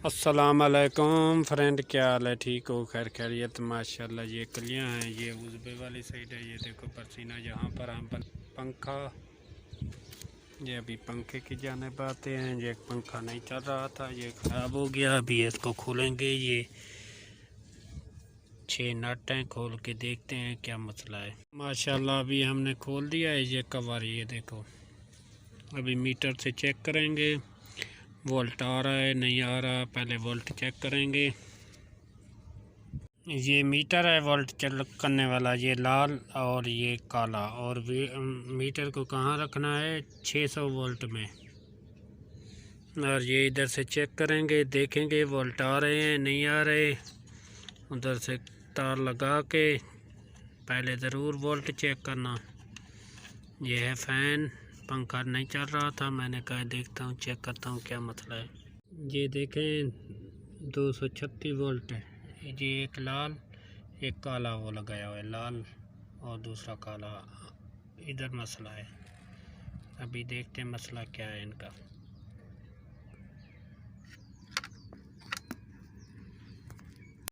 अस्सलाम वालेकुम फ्रेंड, क्या हाल है? ठीक हो? खैर खैरियत? माशाल्लाह। ये कलियाँ हैं, ये उज़बे वाली साइड है। ये देखो परसीना, यहाँ पर हम पंखा, ये अभी पंखे की जानिब आते हैं। ये पंखा नहीं चल रहा था, ये ख़राब हो गया। अभी इसको खोलेंगे। ये 6 नट हैं, खोल के देखते हैं क्या मसला है। माशाल्लाह अभी हमने खोल दिया है ये कवर। ये देखो, अभी मीटर से चेक करेंगे वोल्ट आ रहा है नहीं आ रहा। पहले वोल्ट चेक करेंगे। ये मीटर है वोल्ट चेक करने वाला, ये लाल और ये काला। और मीटर को कहाँ रखना है? 600 वोल्ट में। और ये इधर से चेक करेंगे, देखेंगे वोल्ट आ रहे हैं नहीं आ रहे। उधर से तार लगा के पहले ज़रूर वोल्ट चेक करना। ये है फ़ैन, पंखा नहीं चल रहा था, मैंने कहा देखता हूँ, चेक करता हूँ क्या मसला है। ये देखें 236 वोल्ट है। ये एक लाल एक काला वो लगाया हुआ है, लाल और दूसरा काला। इधर मसला है, अभी देखते हैं मसला क्या है इनका।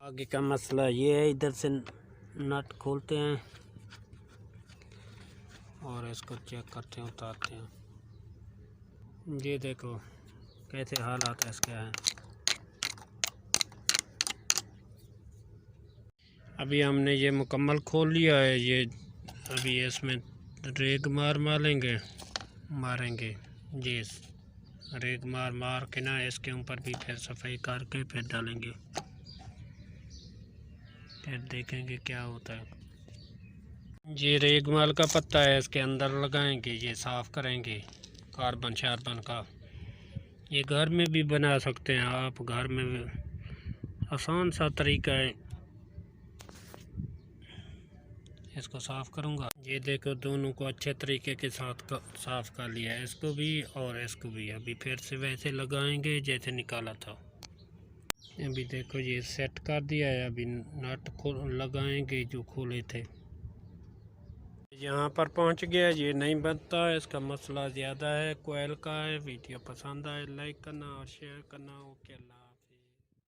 आगे का मसला ये है, इधर से नट खोलते हैं और इसको चेक करते हैं, उतारते हैं। ये देखो कैसे हालात है इसके हैं। अभी हमने ये मुकम्मल खोल लिया है। ये अभी इसमें रेग मारेंगे। ये रेग मार के ना इसके ऊपर भी फिर सफाई करके फिर डालेंगे, फिर देखेंगे क्या होता है। ये रेगमाल का पत्ता है, इसके अंदर लगाएंगे, ये साफ़ करेंगे कार्बन शार्बन का। ये घर में भी बना सकते हैं आप, घर में भी आसान सा तरीका है। इसको साफ़ करूँगा। ये देखो दोनों को अच्छे तरीके के साथ साफ़ कर लिया है, इसको भी और इसको भी। अभी फिर से वैसे लगाएंगे जैसे निकाला था। अभी देखो ये सेट कर दिया है। अभी नट लगाएंगे जो खोले थे। यहाँ पर पहुँच गया, ये नहीं बनता है, इसका मसला ज़्यादा है, कोयल का है। वीडियो पसंद आए लाइक करना और शेयर करना। ओके।